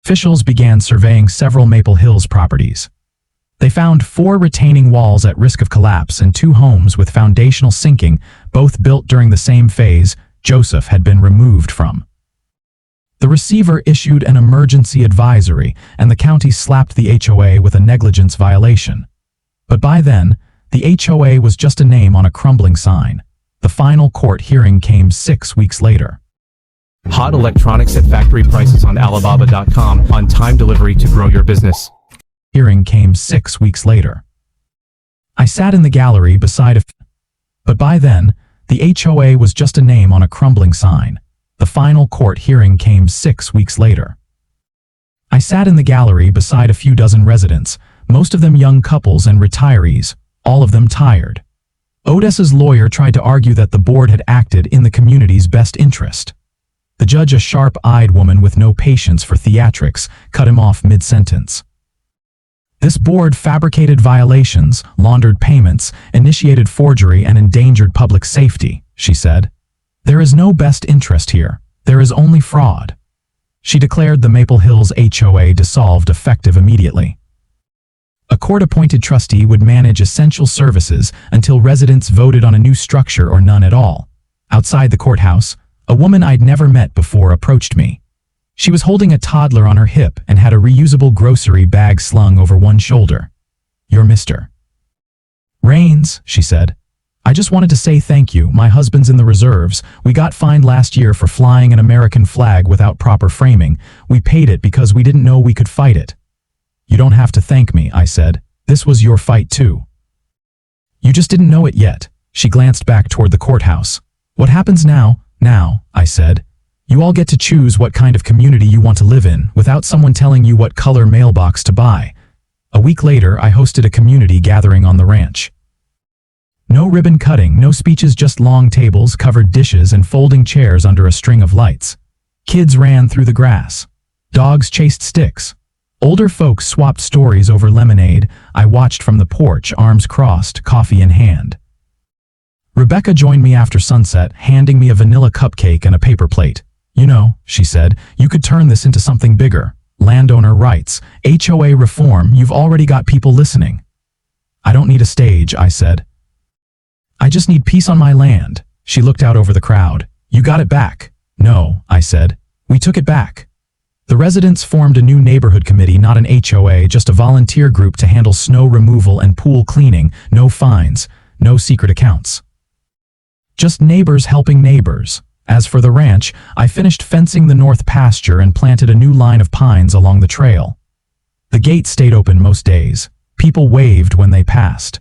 Officials began surveying several Maple Hills properties. They found 4 retaining walls at risk of collapse and 2 homes with foundational sinking, both built during the same phase Joseph had been removed from. The receiver issued an emergency advisory, and the county slapped the HOA with a negligence violation. But by then, the HOA was just a name on a crumbling sign. The final court hearing came 6 weeks later. Hot electronics at factory prices on Alibaba.com. On-time delivery to grow your business. Hearing came 6 weeks later. I sat in the gallery beside a... But by then, the HOA was just a name on a crumbling sign. The final court hearing came 6 weeks later. I sat in the gallery beside a few dozen residents, most of them young couples and retirees, all of them tired. Odessa's lawyer tried to argue that the board had acted in the community's best interest. The judge, a sharp-eyed woman with no patience for theatrics, cut him off mid-sentence. This board fabricated violations, laundered payments, initiated forgery, and endangered public safety, she said. There is no best interest here. There is only fraud. She declared the Maple Hills HOA dissolved effective immediately. A court-appointed trustee would manage essential services until residents voted on a new structure or none at all. Outside the courthouse, a woman I'd never met before approached me. She was holding a toddler on her hip and had a reusable grocery bag slung over one shoulder. "You're Mr. Rains," she said. "I just wanted to say thank you. My husband's in the reserves. We got fined last year for flying an American flag without proper framing. We paid it because we didn't know we could fight it." "You don't have to thank me," I said. "This was your fight too." "You just didn't know it yet." She glanced back toward the courthouse. "What happens now?" "Now," I said, "you all get to choose what kind of community you want to live in without someone telling you what color mailbox to buy." A week later, I hosted a community gathering on the ranch. No ribbon cutting, no speeches, just long tables, covered dishes, and folding chairs under a string of lights. Kids ran through the grass. Dogs chased sticks. Older folks swapped stories over lemonade. I watched from the porch, arms crossed, coffee in hand. Rebecca joined me after sunset, handing me a vanilla cupcake and a paper plate. "You know," she said, "you could turn this into something bigger. Landowner rights, HOA reform, you've already got people listening." "I don't need a stage," I said. "I just need peace on my land." She looked out over the crowd. "You got it back." "No," I said. "We took it back." The residents formed a new neighborhood committee, not an HOA, just a volunteer group to handle snow removal and pool cleaning. No fines, no secret accounts. Just neighbors helping neighbors. As for the ranch, I finished fencing the north pasture and planted a new line of pines along the trail. The gate stayed open most days. People waved when they passed.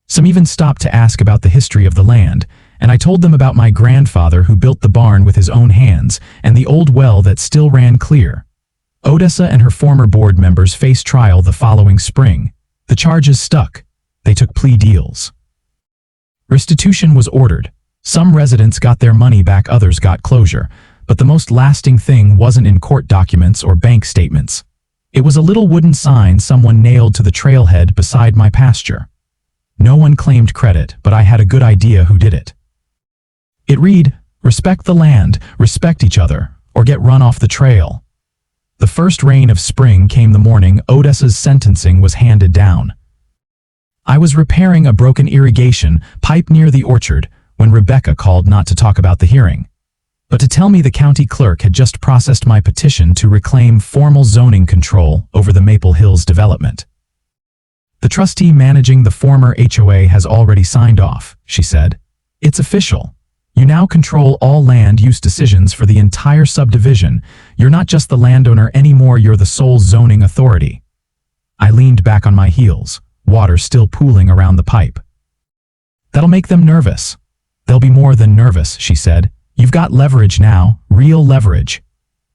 Some even stopped to ask about the history of the land, and I told them about my grandfather who built the barn with his own hands and the old well that still ran clear. Odessa and her former board members faced trial the following spring. The charges stuck. They took plea deals. Restitution was ordered. Some residents got their money back, others got closure, but the most lasting thing wasn't in court documents or bank statements. It was a little wooden sign someone nailed to the trailhead beside my pasture. No one claimed credit, but I had a good idea who did it. It read, "Respect the land, respect each other, or get run off the trail." The first rain of spring came the morning Odessa's sentencing was handed down. I was repairing a broken irrigation pipe near the orchard when Rebecca called not to talk about the hearing, but to tell me the county clerk had just processed my petition to reclaim formal zoning control over the Maple Hills development. "The trustee managing the former HOA has already signed off," she said. "It's official. You now control all land use decisions for the entire subdivision. You're not just the landowner anymore, you're the sole zoning authority." I leaned back on my heels, water still pooling around the pipe. "That'll make them nervous." "They'll be more than nervous," she said. "You've got leverage now, real leverage."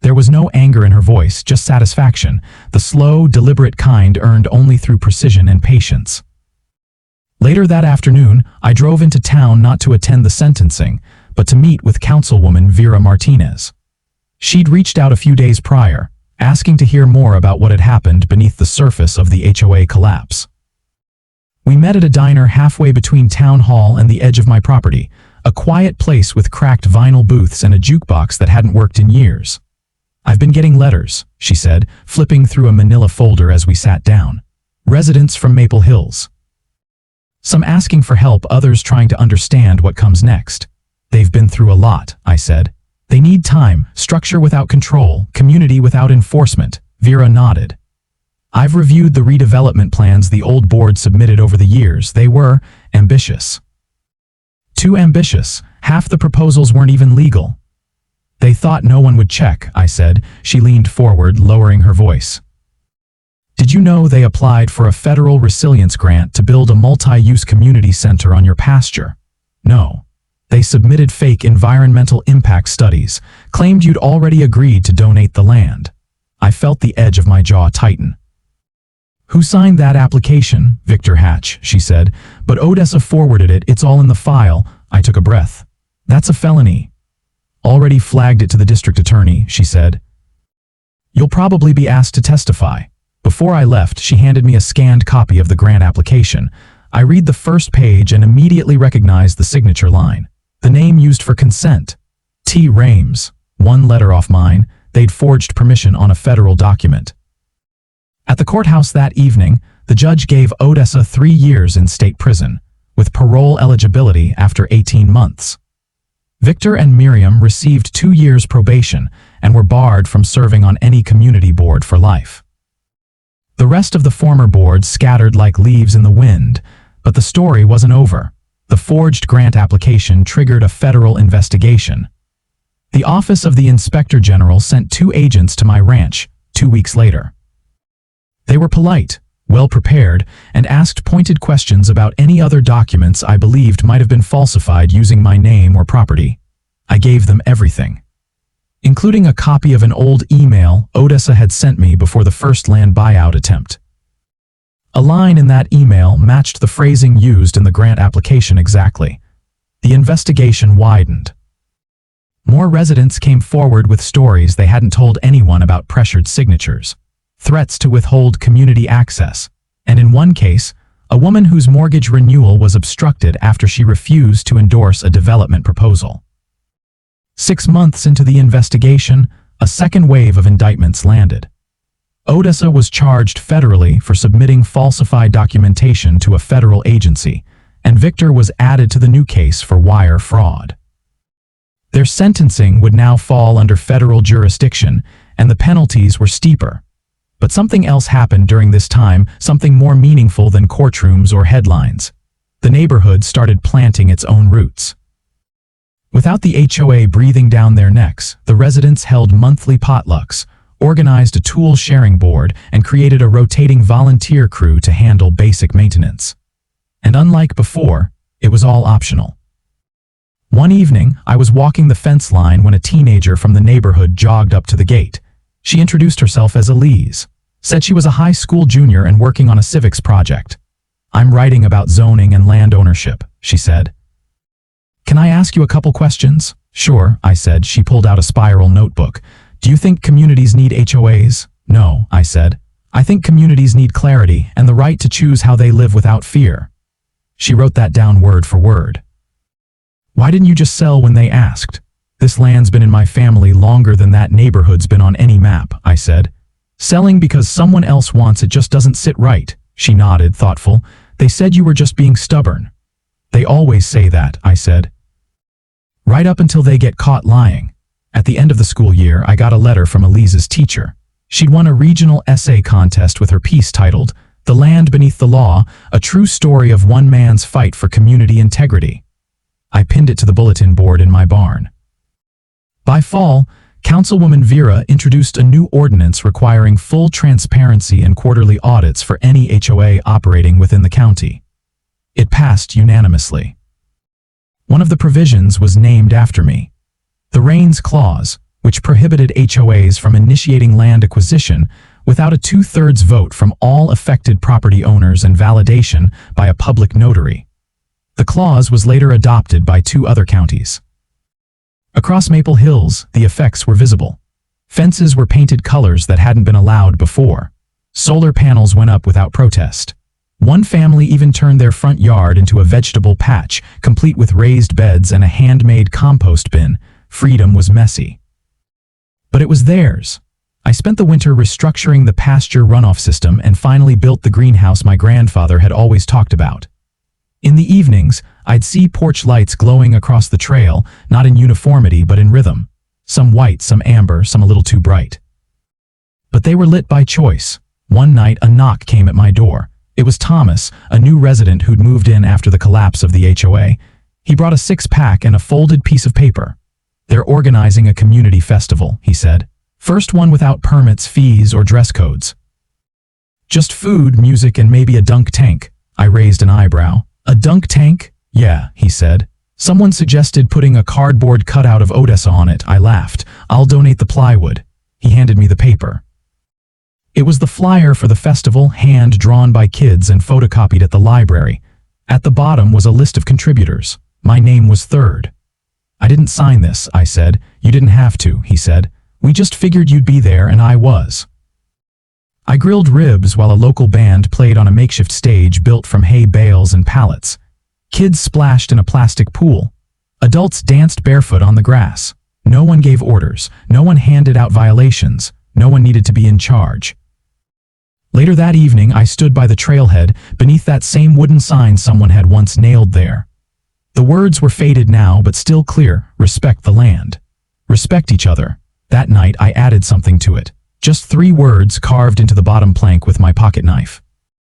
There was no anger in her voice, just satisfaction, the slow, deliberate kind earned only through precision and patience. Later that afternoon, I drove into town not to attend the sentencing, but to meet with Councilwoman Vera Martinez. She'd reached out a few days prior, asking to hear more about what had happened beneath the surface of the HOA collapse. We met at a diner halfway between Town Hall and the edge of my property, a quiet place with cracked vinyl booths and a jukebox that hadn't worked in years. "I've been getting letters," she said, flipping through a manila folder as we sat down. "Residents from Maple Hills. Some asking for help, others trying to understand what comes next. They've been through a lot," I said. "They need time, structure without control, community without enforcement." Vera nodded. "I've reviewed the redevelopment plans the old board submitted over the years. They were ambitious. Too ambitious. Half the proposals weren't even legal. They thought no one would check," I said. She leaned forward, lowering her voice. "Did you know they applied for a federal resilience grant to build a multi-use community center on your pasture?" "No. They submitted fake environmental impact studies, claimed you'd already agreed to donate the land." I felt the edge of my jaw tighten. "Who signed that application?" "Victor Hatch," she said. "But Odessa forwarded it. It's all in the file." I took a breath. "That's a felony." "Already flagged it to the district attorney," she said. "You'll probably be asked to testify." Before I left, she handed me a scanned copy of the grant application. I read the first page and immediately recognized the signature line. The name used for consent. T. Rames. One letter off mine. They'd forged permission on a federal document. At the courthouse that evening, the judge gave Odessa 3 years in state prison, with parole eligibility after 18 months. Victor and Miriam received 2 years probation and were barred from serving on any community board for life. The rest of the former board scattered like leaves in the wind, but the story wasn't over. The forged grant application triggered a federal investigation. The Office of the Inspector General sent 2 agents to my ranch 2 weeks later. They were polite, well-prepared, and asked pointed questions about any other documents I believed might have been falsified using my name or property. I gave them everything, including a copy of an old email Odessa had sent me before the first land buyout attempt. A line in that email matched the phrasing used in the grant application exactly. The investigation widened. More residents came forward with stories they hadn't told anyone about pressured signatures, threats to withhold community access, and in one case, a woman whose mortgage renewal was obstructed after she refused to endorse a development proposal. 6 months into the investigation, a second wave of indictments landed. Odessa was charged federally for submitting falsified documentation to a federal agency, and Victor was added to the new case for wire fraud. Their sentencing would now fall under federal jurisdiction, and the penalties were steeper. But something else happened during this time, something more meaningful than courtrooms or headlines. The neighborhood started planting its own roots. Without the HOA breathing down their necks, the residents held monthly potlucks, organized a tool-sharing board, and created a rotating volunteer crew to handle basic maintenance. And unlike before, it was all optional. One evening, I was walking the fence line when a teenager from the neighborhood jogged up to the gate. She introduced herself as Elise, said she was a high school junior and working on a civics project. "I'm writing about zoning and land ownership," she said. "Can I ask you a couple questions?" "Sure," I said. She pulled out a spiral notebook. "Do you think communities need HOAs?" "No," I said. "I think communities need clarity and the right to choose how they live without fear." She wrote that down word for word. "Why didn't you just sell when they asked?" "This land's been in my family longer than that neighborhood's been on any map," I said. "Selling because someone else wants it just doesn't sit right." She nodded, thoughtful. "They said you were just being stubborn." "They always say that," I said. "Right up until they get caught lying." At the end of the school year, I got a letter from Elise's teacher. She'd won a regional essay contest with her piece titled, "The Land Beneath the Law, a True Story of One Man's Fight for Community Integrity." I pinned it to the bulletin board in my barn. By fall, Councilwoman Vera introduced a new ordinance requiring full transparency and quarterly audits for any HOA operating within the county. It passed unanimously. One of the provisions was named after me. The Reins Clause, which prohibited HOAs from initiating land acquisition without a 2/3 vote from all affected property owners and validation by a public notary. The clause was later adopted by 2 other counties. Across Maple Hills, the effects were visible. Fences were painted colors that hadn't been allowed before. Solar panels went up without protest. One family even turned their front yard into a vegetable patch, complete with raised beds and a handmade compost bin. Freedom was messy. But it was theirs. I spent the winter restructuring the pasture runoff system and finally built the greenhouse my grandfather had always talked about. In the evenings, I'd see porch lights glowing across the trail, not in uniformity but in rhythm. Some white, some amber, some a little too bright. But they were lit by choice. One night, a knock came at my door. It was Thomas, a new resident who'd moved in after the collapse of the HOA. He brought a 6-pack and a folded piece of paper. "They're organizing a community festival," he said. "First one without permits, fees, or dress codes. Just food, music, and maybe a dunk tank." I raised an eyebrow. "A dunk tank?" "Yeah," he said. "Someone suggested putting a cardboard cutout of Odessa on it." I laughed. "I'll donate the plywood." He handed me the paper. It was the flyer for the festival, hand-drawn by kids and photocopied at the library. At the bottom was a list of contributors. My name was third. "I didn't sign this," I said. "You didn't have to," he said. "We just figured you'd be there, and I was." I grilled ribs while a local band played on a makeshift stage built from hay bales and pallets. Kids splashed in a plastic pool. Adults danced barefoot on the grass. No one gave orders. No one handed out violations. No one needed to be in charge. Later that evening, I stood by the trailhead beneath that same wooden sign someone had once nailed there. The words were faded now, but still clear. Respect the land. Respect each other. That night, I added something to it. Just 3 words carved into the bottom plank with my pocket knife.